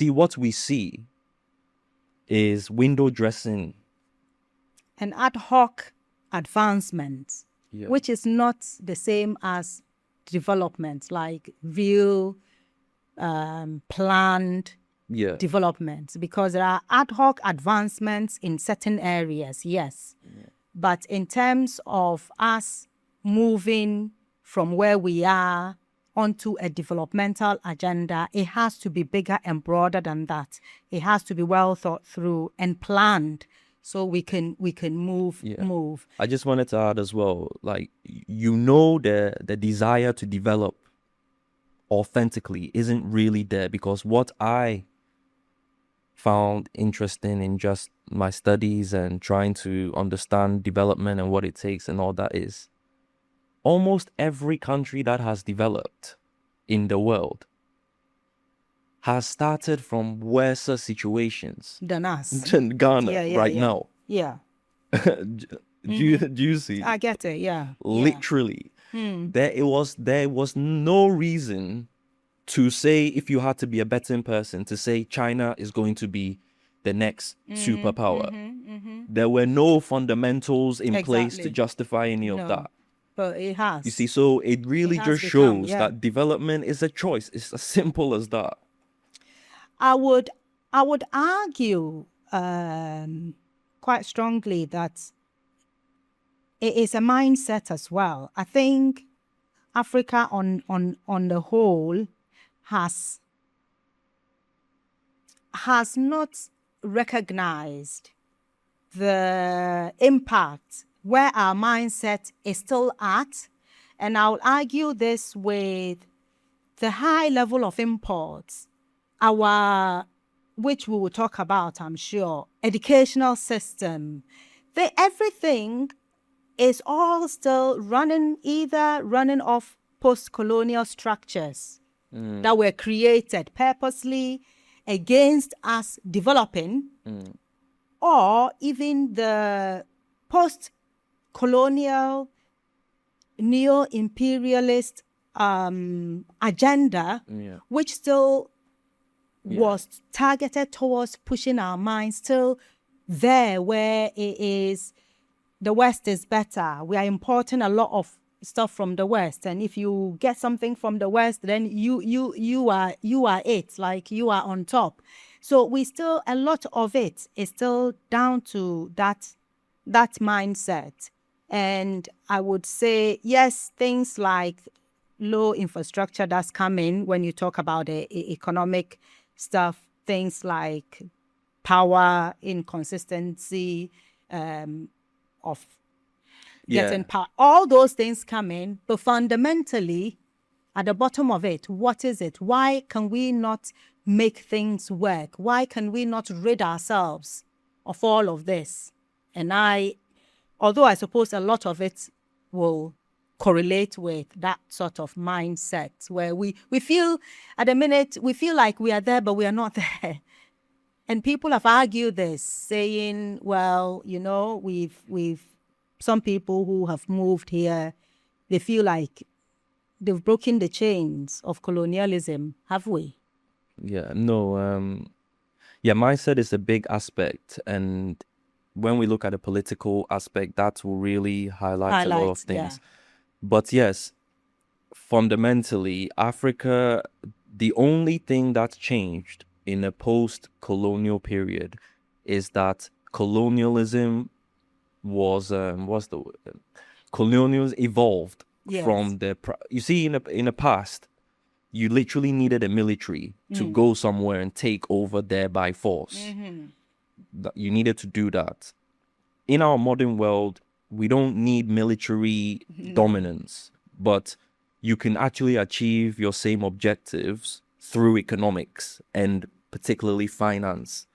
See, what we see is window dressing. An ad hoc advancement, Yeah. which is not the same as development, like real planned Yeah. development, because there are ad hoc advancements in certain areas, yes. But in terms of us moving from where we are onto a developmental agenda, it has to be bigger and broader than that. It has to be well thought through and planned so we can move. I just wanted to add as well, like, the desire to develop authentically isn't really there, because what I found interesting in just my studies and trying to understand development and what it takes and all that is almost every country that has developed in the world has started from worse situations Than us. than Ghana right now. Yeah. Do you see? I get it, yeah. Literally. There was no reason to say, if you had to be a betting person, to say China is going to be the next superpower. There were no fundamentals in place to Exactly. justify any of No. that. But it has. You see, so it really has just become, shows yeah. that development is a choice. It's as simple as that. I would argue quite strongly that it is a mindset as well. I think Africa on the whole has not recognized the impact where our mindset is still at. And I'll argue this with the high level of imports, which we will talk about, I'm sure, educational system. Everything is all still running off post-colonial structures that were created purposely against us developing, or even the post-colonial neo-imperialist agenda, which still was targeted towards pushing our minds still there, where it is the West is better. We are importing a lot of stuff from the West, and if you get something from the West, then you are it, like you are on top. So a lot of it is still down to that mindset. And I would say, yes, things like low infrastructure that's coming when you talk about the economic stuff, things like power inconsistency, of getting power, all those things come in. But fundamentally, at the bottom of it, what is it? Why can we not make things work? Why can we not rid ourselves of all of this? And although I suppose a lot of it will correlate with that sort of mindset where we feel at the minute, we feel like we are there, but we are not there. And people have argued this, saying, well, we've some people who have moved here, they feel like they've broken the chains of colonialism, have we? Yeah, no, mindset is a big aspect, and when we look at the political aspect, that will really highlight a lot of things. Yeah. But yes, fundamentally, Africa, the only thing that's changed in a post-colonial period is that colonialism colonialism evolved from you see, in the past, you literally needed a military to go somewhere and take over there by force. You needed to do that. In our modern world, we don't need military dominance, but you can actually achieve your same objectives through economics and particularly finance.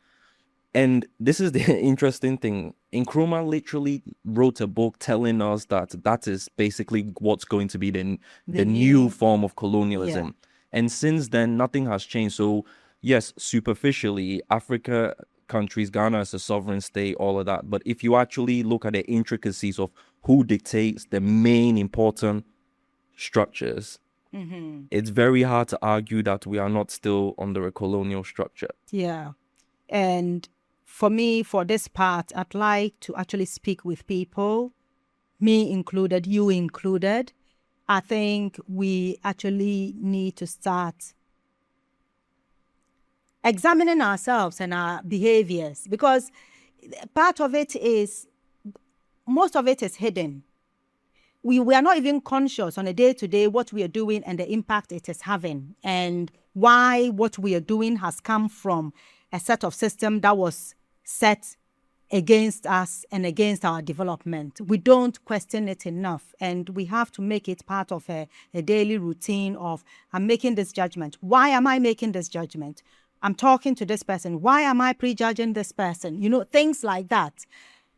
And this is the interesting thing. Nkrumah literally wrote a book telling us that is basically what's going to be the new form of colonialism. And since then, nothing has changed. So yes, superficially, Africa countries, Ghana as a sovereign state, all of that. But if you actually look at the intricacies of who dictates the main important structures, It's very hard to argue that we are not still under a colonial structure. Yeah. And for me, for this part, I'd like to actually speak with people, me included, you included. I think we actually need to start examining ourselves and our behaviors, because part of it is, most of it is hidden. We are not even conscious on a day-to-day what we are doing and the impact it is having, and why what we are doing has come from a set of system that was set against us and against our development. We don't question it enough, and we have to make it part of a daily routine of, I'm making this judgment. Why am I making this judgment? I'm talking to this person. Why am I prejudging this person? You know, things like that.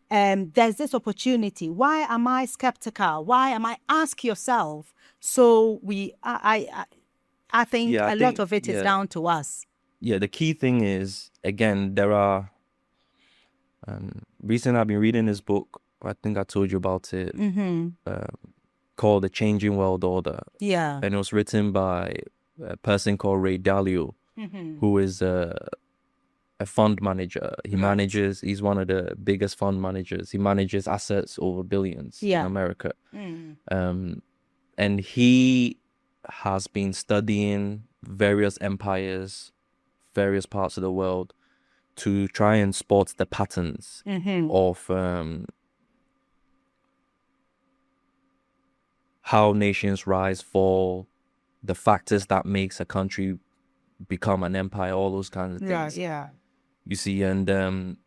There's this opportunity. Why am I skeptical? Why am I? Ask yourself. So I think a lot of it is down to us. Yeah, the key thing is, again, there are, recently I've been reading this book, I think I told you about it, called The Changing World Order. Yeah. And it was written by a person called Ray Dalio, who is a fund manager. He's one of the biggest fund managers. He manages assets over billions in America. And he has been studying various empires, various parts of the world, to try and spot the patterns of how nations rise, fall, the factors that makes a country become an empire, all those kinds of things. Yeah. You see, and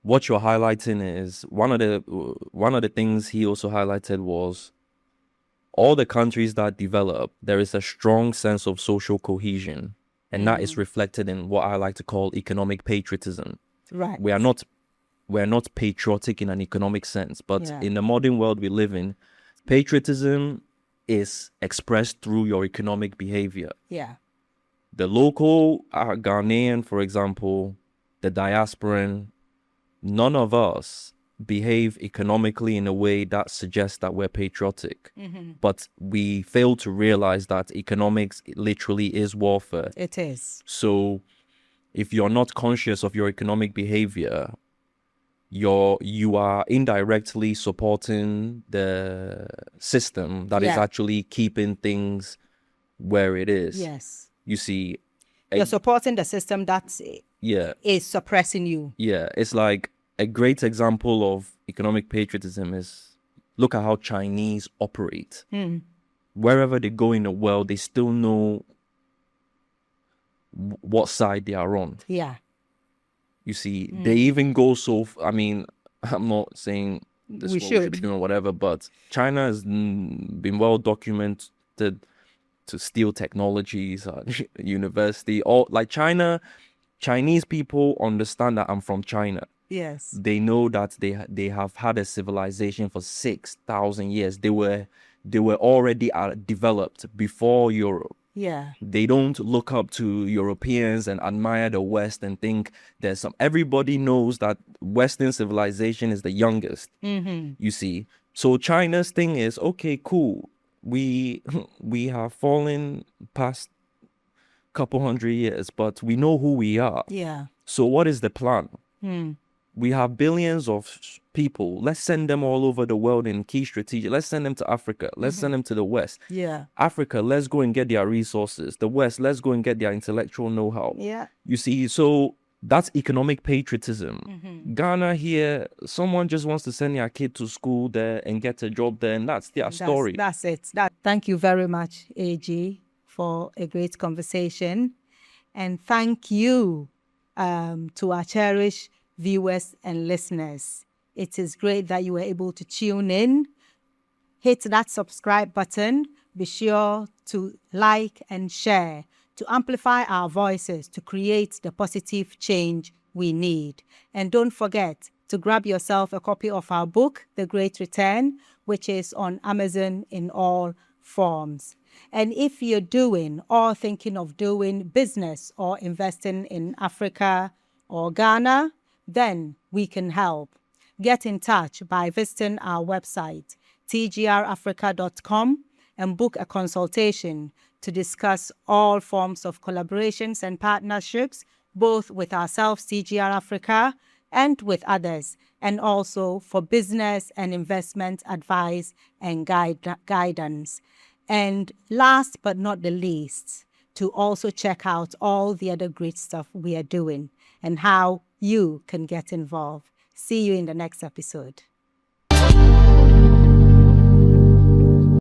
what you're highlighting is one of the things he also highlighted was all the countries that develop, there is a strong sense of social cohesion, and that is reflected in what I like to call economic patriotism. Right. We're not patriotic in an economic sense, but in the modern world we live in, patriotism is expressed through your economic behavior. Yeah. The local Ghanaian, for example, the diasporan, none of us behave economically in a way that suggests that we're patriotic. But we fail to realize that economics literally is warfare. It is. So if you're not conscious of your economic behavior, you are indirectly supporting the system that is actually keeping things where it is. Yes. You see, you're supporting the system that is suppressing you. Yeah, it's like a great example of economic patriotism is, look at how Chinese operate. Wherever they go in the world, they still know what side they are on. Yeah. You see, they even go so, I mean, I'm not saying this we should be doing whatever, but China has been well documented to steal technologies at university. Or like Chinese people understand that I'm from China. Yes. They know that they have had a civilization for 6,000 years. They were already developed before Europe. Yeah. They don't look up to Europeans and admire the West and think there's some. Everybody knows that Western civilization is the youngest. You see. So China's thing is, okay, cool. We have fallen past couple hundred years, but we know who we are. Yeah. So what is the plan? We have billions of people. Let's send them all over the world in key strategic. Let's send them to Africa. Let's send them to the West. Yeah. Africa, let's go and get their resources. The West, let's go and get their intellectual know-how. Yeah. You see, so that's economic patriotism. Ghana here, someone just wants to send their kid to school there and get a job there, and that's their story. That's it. Thank you very much, AG, for a great conversation. And thank you to our cherished viewers and listeners. It is great that you were able to tune in. Hit that subscribe button. Be sure to like and share to amplify our voices to create the positive change we need. And don't forget to grab yourself a copy of our book, The Great Return, which is on Amazon in all forms. And if you're doing or thinking of doing business or investing in Africa or Ghana, then we can help. Get in touch by visiting our website, tgrafrica.com, and book a consultation to discuss all forms of collaborations and partnerships, both with ourselves, CGR Africa, and with others, and also for business and investment advice and guidance. And last but not the least, to also check out all the other great stuff we are doing and how you can get involved. See you in the next episode.